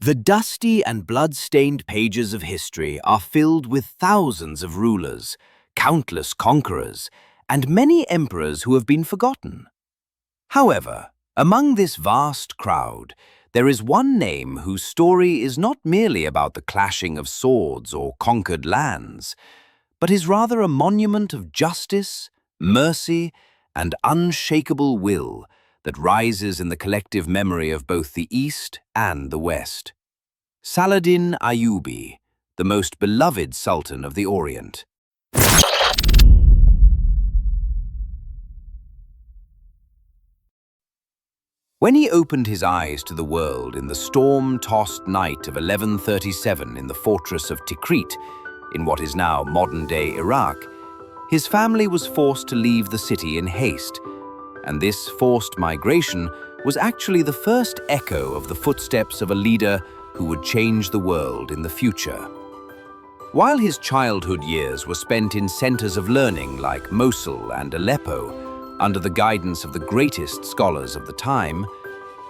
The dusty and blood-stained pages of history are filled with thousands of rulers, countless conquerors, and many emperors who have been forgotten. However, among this vast crowd, there is one name whose story is not merely about the clashing of swords or conquered lands, but is rather a monument of justice, mercy, and unshakable will that rises in the collective memory of both the East and the West. Saladin Ayyubi, the most beloved Sultan of the Orient. When he opened his eyes to the world in the storm-tossed night of 1137 in the fortress of Tikrit, in what is now modern-day Iraq, his family was forced to leave the city in haste, and this forced migration was actually the first echo of the footsteps of a leader who would change the world in the future. While his childhood years were spent in centers of learning like Mosul and Aleppo, under the guidance of the greatest scholars of the time,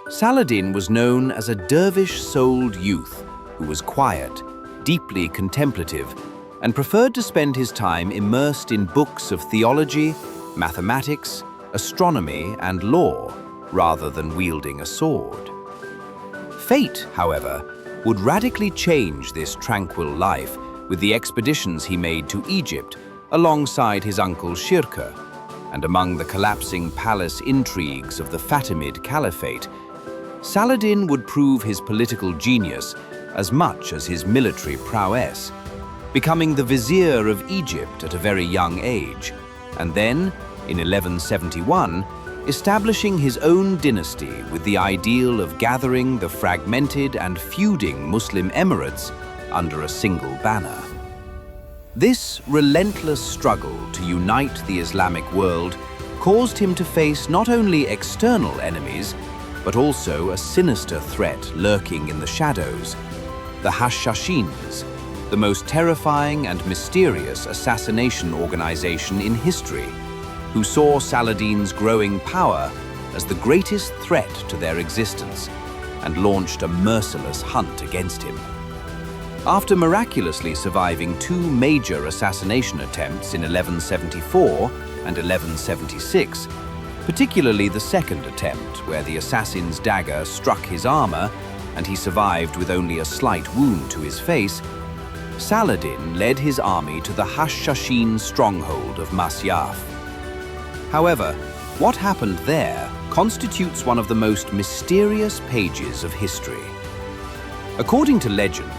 Saladin was known as a dervish-souled youth who was quiet, deeply contemplative, and preferred to spend his time immersed in books of theology, mathematics, astronomy, and law, rather than wielding a sword. Fate, however, would radically change this tranquil life with the expeditions he made to Egypt alongside his uncle Shirkuh, and among the collapsing palace intrigues of the Fatimid Caliphate, Saladin would prove his political genius as much as his military prowess, becoming the vizier of Egypt at a very young age, and then, in 1171, establishing his own dynasty with the ideal of gathering the fragmented and feuding Muslim emirates under a single banner. This relentless struggle to unite the Islamic world caused him to face not only external enemies, but also a sinister threat lurking in the shadows, the Hashashins, the most terrifying and mysterious assassination organization in history, who saw Saladin's growing power as the greatest threat to their existence and launched a merciless hunt against him. After miraculously surviving two major assassination attempts in 1174 and 1176, particularly the second attempt where the assassin's dagger struck his armor and he survived with only a slight wound to his face, Saladin led his army to the Hashashin stronghold of Masyaf. However, what happened there constitutes one of the most mysterious pages of history. According to legend,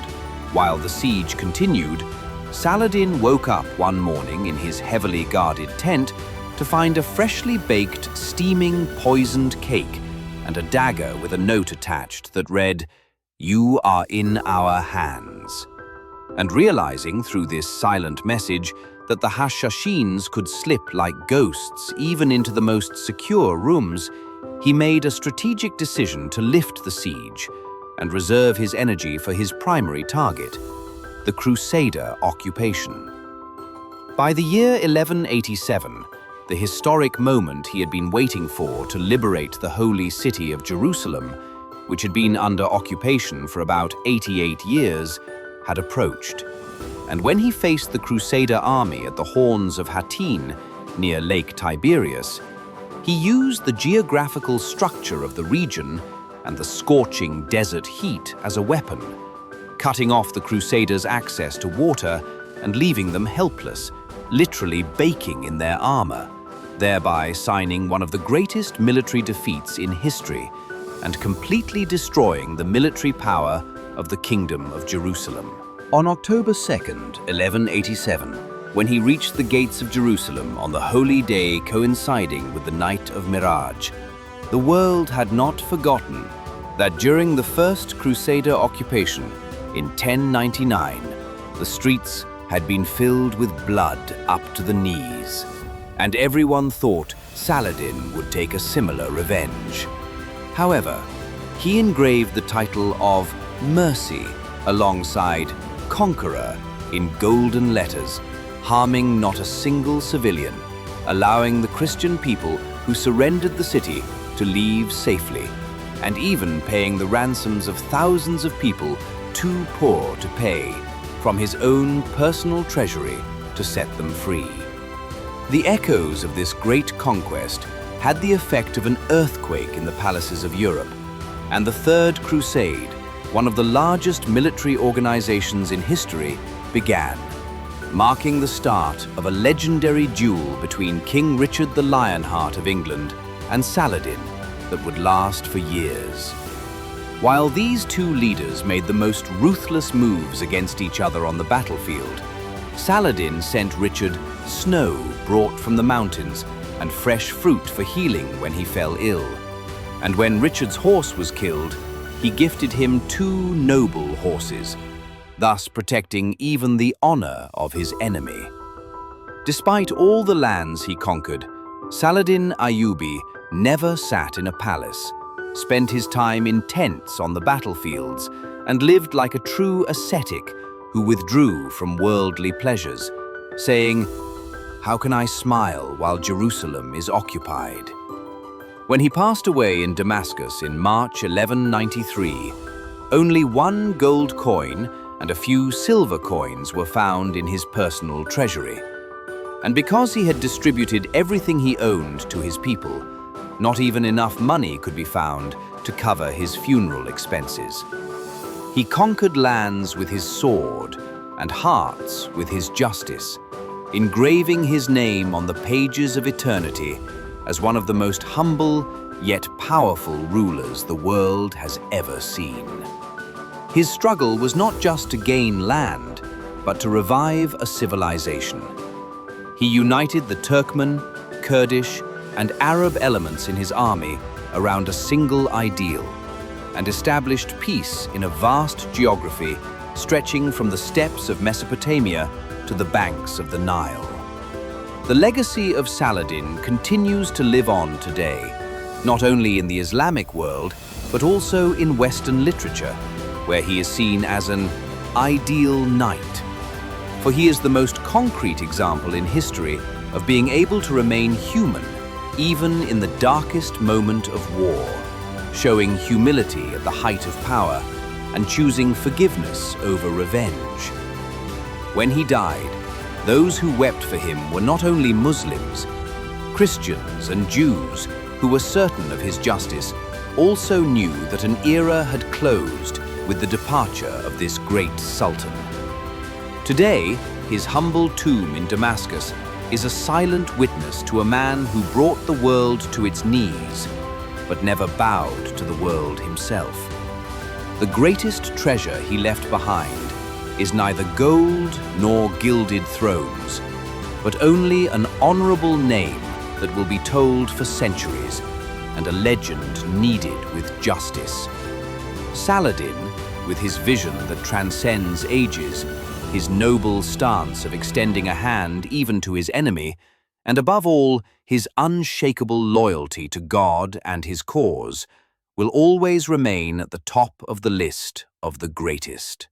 while the siege continued, Saladin woke up one morning in his heavily guarded tent to find a freshly baked, steaming, poisoned cake and a dagger with a note attached that read, "You are in our hands." And realizing through this silent message that the Hashashins could slip like ghosts even into the most secure rooms, he made a strategic decision to lift the siege and reserve his energy for his primary target, the Crusader occupation. By the year 1187, the historic moment he had been waiting for to liberate the holy city of Jerusalem, which had been under occupation for about 88 years, had approached. And when he faced the Crusader army at the Horns of Hattin, near Lake Tiberias, he used the geographical structure of the region and the scorching desert heat as a weapon, cutting off the Crusaders' access to water and leaving them helpless, literally baking in their armor, thereby signing one of the greatest military defeats in history and completely destroying the military power of the Kingdom of Jerusalem. On October 2nd, 1187, when he reached the gates of Jerusalem on the holy day coinciding with the night of Miraj, the world had not forgotten that during the first Crusader occupation in 1099, the streets had been filled with blood up to the knees, and everyone thought Saladin would take a similar revenge. However, he engraved the title of Mercy alongside Conqueror in golden letters, harming not a single civilian, allowing the Christian people who surrendered the city to leave safely, and even paying the ransoms of thousands of people too poor to pay from his own personal treasury to set them free. The echoes of this great conquest had the effect of an earthquake in the palaces of Europe, and the Third Crusade, one of the largest military organizations in history, began, marking the start of a legendary duel between King Richard the Lionheart of England and Saladin that would last for years. While these two leaders made the most ruthless moves against each other on the battlefield, Saladin sent Richard snow brought from the mountains and fresh fruit for healing when he fell ill. And when Richard's horse was killed, he gifted him 2 noble horses, thus protecting even the honor of his enemy. Despite all the lands he conquered, Saladin Ayyubi never sat in a palace, spent his time in tents on the battlefields, and lived like a true ascetic who withdrew from worldly pleasures, saying, "How can I smile while Jerusalem is occupied?" When he passed away in Damascus in March 1193, only 1 gold coin and a few silver coins were found in his personal treasury. And because he had distributed everything he owned to his people, not even enough money could be found to cover his funeral expenses. He conquered lands with his sword and hearts with his justice, engraving his name on the pages of eternity as one of the most humble yet powerful rulers the world has ever seen. His struggle was not just to gain land, but to revive a civilization. He united the Turkmen, Kurdish, and Arab elements in his army around a single ideal, and established peace in a vast geography stretching from the steppes of Mesopotamia to the banks of the Nile. The legacy of Saladin continues to live on today, not only in the Islamic world, but also in Western literature, where he is seen as an ideal knight. For he is the most concrete example in history of being able to remain human even in the darkest moment of war, showing humility at the height of power and choosing forgiveness over revenge. When he died, those who wept for him were not only Muslims, Christians and Jews who were certain of his justice also knew that an era had closed with the departure of this great Sultan. Today, his humble tomb in Damascus is a silent witness to a man who brought the world to its knees, but never bowed to the world himself. The greatest treasure he left behind is neither gold nor gilded thrones, but only an honorable name that will be told for centuries, and a legend kneaded with justice. Saladin, with his vision that transcends ages, his noble stance of extending a hand even to his enemy, and above all, his unshakable loyalty to God and his cause, will always remain at the top of the list of the greatest.